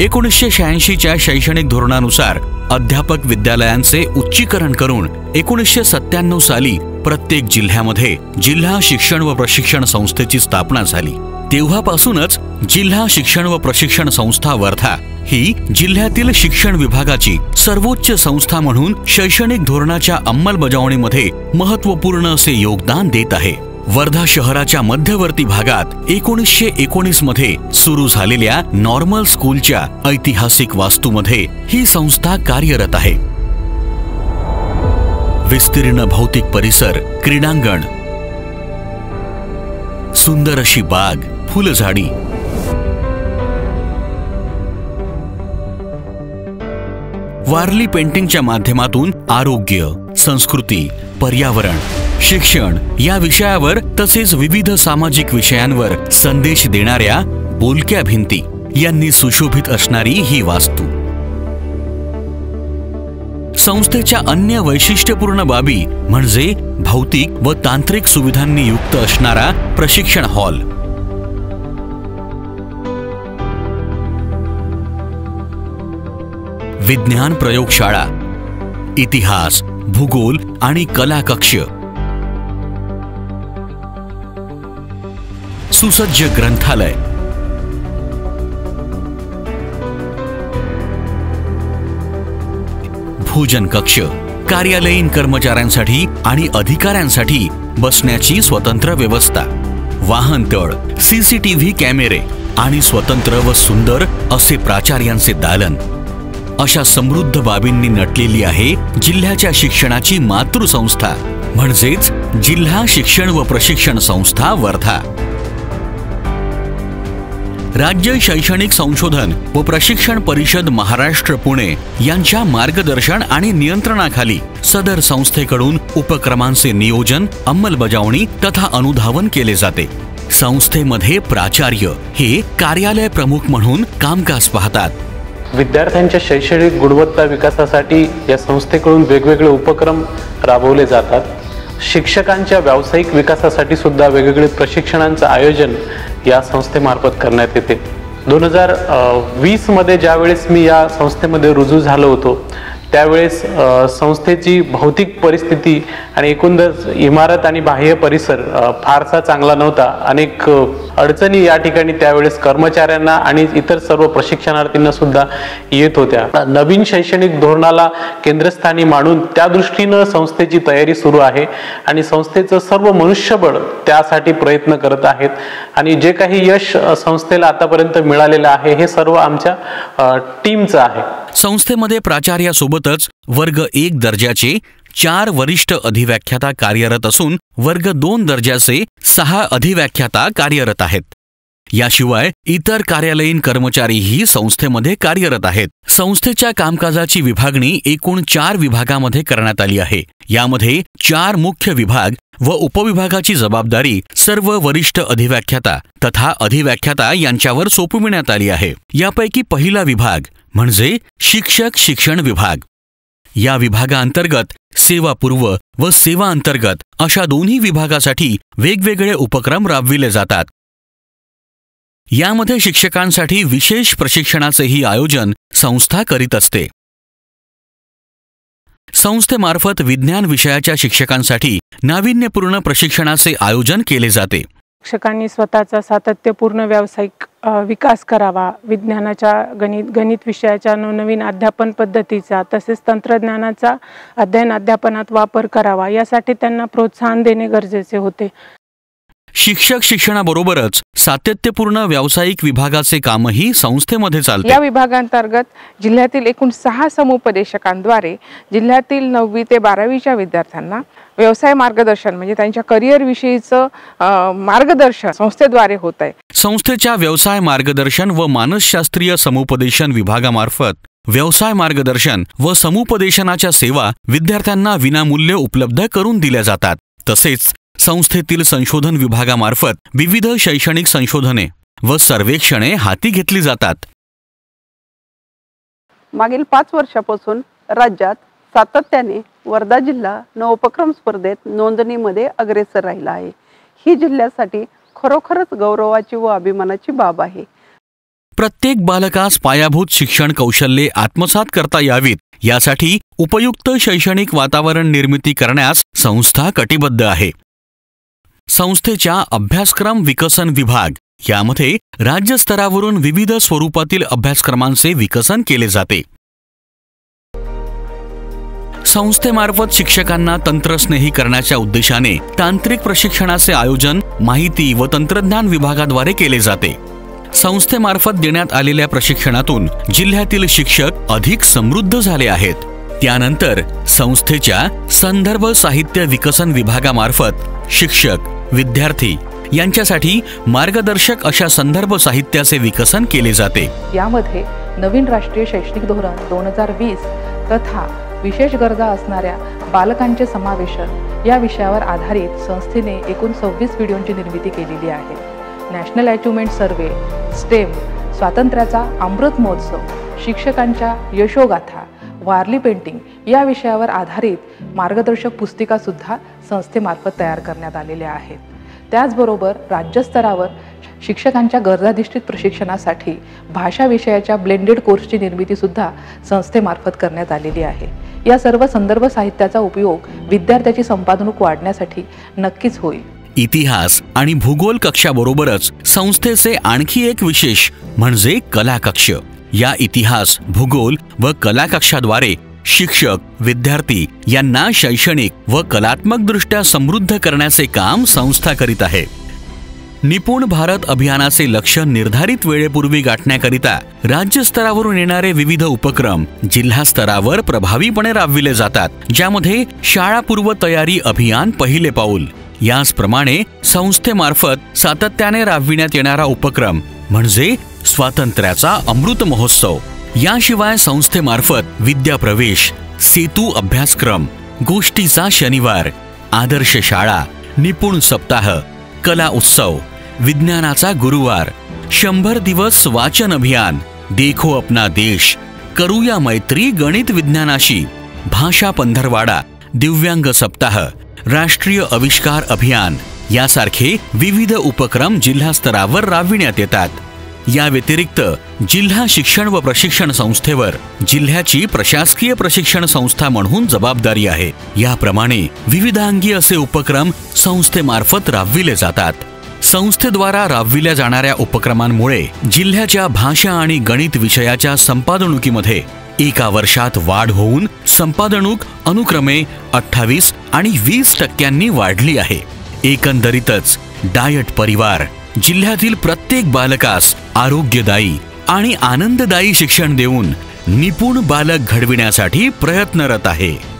1986च्या शैक्षणिक धोरणानुसार अध्यापक विद्यालयांचे उच्चीकरण करून 1997 साली प्रत्येक जिल्ह्यामध्ये जिल्हा शिक्षण व प्रशिक्षण संस्थेची स्थापना झाली। तेव्हापासूनच जिल्हा शिक्षण व प्रशिक्षण संस्था वर्धा ही जिल्ह्यातील शिक्षण विभागाची सर्वोच्च संस्था म्हणून शैक्षणिक धोरणाच्या अंमलबजावणीमध्ये महत्त्वपूर्ण असे योगदान देत आहे। वर्धा शहराच्या मध्यवर्ती भागात 1919 मध्ये सुरू झालेल्या नॉर्मल स्कूलच्या ऐतिहासिक वास्तूमध्ये ही संस्था कार्यरत आहे। विस्तीर्ण भौतिक परिसर, क्रीडांगण, सुंदर अशी बाग, फुलझाडी, वारली पेंटिंगच्या माध्यमातून आरोग्य, संस्कृती, पर्यावरण, शिक्षण या विषयावर तसेच विविध सामाजिक विषयांवर संदेश देणाऱ्या बोलक्या भिंती यांनी सुशोभित असणारी ही वास्तू। संस्थेच्या अन्य वैशिष्ट्यपूर्ण बाबी म्हणजे भौतिक व तांत्रिक सुविधांनी युक्त असणारा प्रशिक्षण हॉल, विज्ञान प्रयोगशाळा, इतिहास, भूगोल आणि कला कक्ष, सुसज्ज ग्रंथालय, भोजन कक्ष, कार्यालयीन कर्मचाऱ्यांसाठी आणि अधिकाऱ्यांसाठी बसण्याची स्वतंत्र व्यवस्था, वाहनतळ, सीसीटीव्ही कॅमेरे आणि स्वतंत्र व सुंदर असे प्राचार्यांचे दालन अशा समृद्ध बाबींनी नटलेली आहे जिल्ह्याच्या शिक्षणाची मातृसंस्था म्हणजेच जिल्हा शिक्षण व प्रशिक्षण संस्था वर्धा। राज्य शैक्षणिक संशोधन व प्रशिक्षण परिषद महाराष्ट्र पुणे यांच्या मार्गदर्शन आणि नियंत्रणाखाली सदर संस्थेकडून उपक्रमांचे नियोजन, अंमलबजावणी तथा अनुधावन केले जाते। संस्थेमध्ये प्राचार्य हे कार्यालय प्रमुख म्हणून कामकाज पाहतात। विद्यार्थ्यांच्या शैक्षणिक गुणवत्ता विकासासाठी या संस्थेकडून वेगवेगळे उपक्रम राबवले जातात। शिक्षकांच्या व्यावसायिक विकासासाठी सुद्धा वेगवेगळे प्रशिक्षणांचे आयोजन या संस्थेमार्फत करण्यात येते। 2020 मध्ये ज्यावेळेस मी या संस्थेमध्ये रुजू झालो होतो त्यावेळेस संस्थेची भौतिक परिस्थिती आणि एकंदर इमारत आणि बाह्य परिसर फारसा चांगला नव्हता। अनेक अडचणी या ठिकाणी त्यावेळेस कर्मचाऱ्यांना आणि इतर सर्व प्रशिक्षणार्थींना सुद्धा येत होत्या। नवीन शैक्षणिक धोरणाला केंद्रस्थानी मानून त्या दृष्टीने संस्थेची तयारी सुरू आहे आणि संस्थेचं सर्व मनुष्यबळ त्यासाठी प्रयत्न करत आहेत आणि जे काही यश संस्थेला आतापर्यंत मिळालेलं आहे हे सर्व आमच्या टीमचं आहे। संस्थेमध्ये प्राचार्यासोबतच वर्ग 1 दर्जाचे 4 वरिष्ठ अधिव्याख्याता कार्यरत असून वर्ग 2 दर्जाचे 6 अधिव्याख्याता कार्यरत आहेत। याशिवाय इतर कार्यालयीन कर्मचारीही संस्थेमध्ये कार्यरत आहेत। संस्थेच्या कामकाजाची विभागणी एकूण 4 विभागामध्ये करण्यात आली आहे। यामध्ये 4 मुख्य विभाग व उपविभागाची जबाबदारी सर्व वरिष्ठ अधिव्याख्याता तथा अधिव्याख्याता यांच्यावर सोपविण्यात आली आहे। यापैकी पहिला विभाग म्हणजे शिक्षक शिक्षण विभाग। या विभागाअंतर्गत सेवापूर्व व सेवा अंतर्गत अशा दोन्ही विभागासाठी वेगवेगळे उपक्रम राबविले जातात। यामध्ये शिक्षकांसाठी विशेष प्रशिक्षणाचेही आयोजन संस्था करीत असते। संस्थेमार्फत विज्ञान विषयाच्या शिक्षकांसाठी नाविन्यपूर्ण प्रशिक्षणाचे आयोजन केले जाते। शिक्षकांनी स्वतःचा सातत्यपूर्ण व्यावसायिक विकास करावा, विज्ञानाच्या गणित विषयाच्या नवनवीन अध्यापन पद्धतीचा तसेच तंत्रज्ञानाचा अध्ययन अध्यापनात वापर करावा यासाठी त्यांना प्रोत्साहन देणे गरजेचे होते। शिक्षक शिक्षणाबरोबरच सातत्यपूर्ण व्यावसायिक विभागाचे कामही संस्थेमध्ये चालते। या विभागांतर्गत जिल्ह्यातील एकूण 6 समुपदेशकांद्वारे जिल्ह्यातील 9वी ते 12वीच्या विद्यार्थ्यांना व्यवसाय मार्गदर्शन म्हणजे त्यांच्या करिअर विषयीचं मार्गदर्शन संस्थेद्वारे होत आहे। संस्थेच्या व्यवसाय मार्गदर्शन व मानसशास्त्रीय समुपदेशन विभागामार्फत व्यवसाय मार्गदर्शन व समुपदेशनाच्या सेवा विद्यार्थ्यांना विनामूल्य उपलब्ध करून दिल्या जातात। तसेच संस्थेतील संशोधन विभागामार्फत विविध शैक्षणिक संशोधने व सर्वेक्षणे हाती घेतली जातात। मागील 5 वर्षापासून राज्यात सातत्याने वर्धा जिल्हा नवोपक्रम स्पर्धेत नोंदणीमध्ये अग्रेसर राहिला आहे। ही जिल्ह्यासाठी खरोखरच गौरवाची व अभिमानाची बाब आहे। प्रत्येक बालकास पायाभूत शिक्षण कौशल्ये आत्मसात करता यावीत यासाठी उपयुक्त शैक्षणिक वातावरण निर्मिती करण्यास संस्था कटिबद्ध आहे. संस्थेच्या अभ्यासक्रम विकसन विभाग यामध्ये राज्यस्तरावरून विविध स्वरूपातील अभ्यासक्रमांचे विकसन केले जाते. संस्थेमार्फत शिक्षकांना तंत्रस्नेही करण्याच्या उद्देशाने तांत्रिक प्रशिक्षणाचे आयोजन माहिती व तंत्रज्ञान विभागाद्वारे केले जाते. संस्थेमार्फत देण्यात आलेल्या प्रशिक्षणातून जिल्ह्यातील शिक्षक अधिक समृद्ध झाले आहेत. त्यानंतर संस्थेच्या संदर्भ साहित्य विकसन विभागामार्फत शिक्षक विद्यार्थी यांच्यासाठी मार्गदर्शक अशा संदर्भ साहित्याचे विकसन केले जाते. यामध्ये नवीन राष्ट्रीय शैक्षणिक धोरण 2020 तथा विशेष गरजा असणाऱ्या बालकांचे समावेशन या विषयावर आधारित संस्थेने एकूण 26 व्हिडिओंची निर्मिती केलेली आहे. नॅशनल अचिव्हमेंट सर्वे, स्टेम, स्वातंत्र्याचा अमृत महोत्सव, शिक्षकांच्या यशोगाथा, वारली पेंटिंग या विषयावर आधारित मार्गदर्शक पुस्तिका सुद्धा संस्थेमार्फत तयार करण्यात आलेल्या आहेत. त्याचबरोबर राज्यस्तरावर शिक्षकांच्या गरजाधिष्ठित प्रशिक्षणासाठी भाषा विषयाच्या ब्लेंडेड कोर्सची निर्मिती सुद्धा संस्थेमार्फत करण्यात आलेली आहे. या सर्व संदर्भ साहित्याचा उपयोग विद्यार्थ्याची संपादनूक वाढण्यासाठी नक्कीच होईल. इतिहास आणि भूगोल कक्षाबरोबरच संस्थेचे आणखी एक विशेष म्हणजे कला कक्ष. या इतिहास, भूगोल व कला कक्षाद्वारे शिक्षक, विद्यार्थी यांना शैक्षणिक व कलात्मकदृष्ट्या समृद्ध करण्याचे काम संस्था करीत आहे. निपुण भारत अभियानाचे लक्ष्य निर्धारित वेळेपूर्वी गाठण्याकरिता राज्यस्तरावरून येणारे विविध उपक्रम जिल्हा स्तरावर प्रभावीपणे राबविले जातात, ज्यामध्ये शाळापूर्व तयारी अभियान पहिले पाऊल. याचप्रमाणे संस्थेमार्फत सातत्याने राबविण्यात येणारा उपक्रम म्हणजे स्वातंत्र्याचा अमृत महोत्सव. याशिवाय संस्थेमार्फत विद्या प्रवेश, सेतू अभ्यासक्रम, गोष्टीचा शनिवार, आदर्श शाळा, निपुण सप्ताह, कला उत्सव, विज्ञानाचा गुरुवार, 100 दिवस वाचन अभियान, देखो अपना देश, करूया मैत्री गणित विज्ञानाशी, भाषा पंधरवाडा, दिव्यांग सप्ताह, राष्ट्रीय आविष्कार अभियान यासारखे विविध उपक्रम जिल्हा स्तरावर राबविण्यात येतात. या व्यतिरिक्त जिल्हा शिक्षण व प्रशिक्षण संस्थेवर जिल्ह्याची प्रशासकीय प्रशिक्षण संस्था म्हणून जबाबदारी आहे. याप्रमाणे विविधांगी असे उपक्रम संस्थेमार्फत राबविले जातात. संस्थेद्वारा राबविल्या जाणाऱ्या उपक्रमांमुळे जिल्ह्याच्या भाषा आणि गणित विषयाच्या संपादनुकीमध्ये एका वर्षात वाढ होऊन संपादनुक अनुक्रमे 28 आणि 20% वाढली आहे. एकंदरीतच डायट परिवार जिल्ह्यातील प्रत्येक बालकास आरोग्यदायी आणि आनंददायी शिक्षण देऊन निपुण बालक घडविण्यासाठी प्रयत्नरत आहे.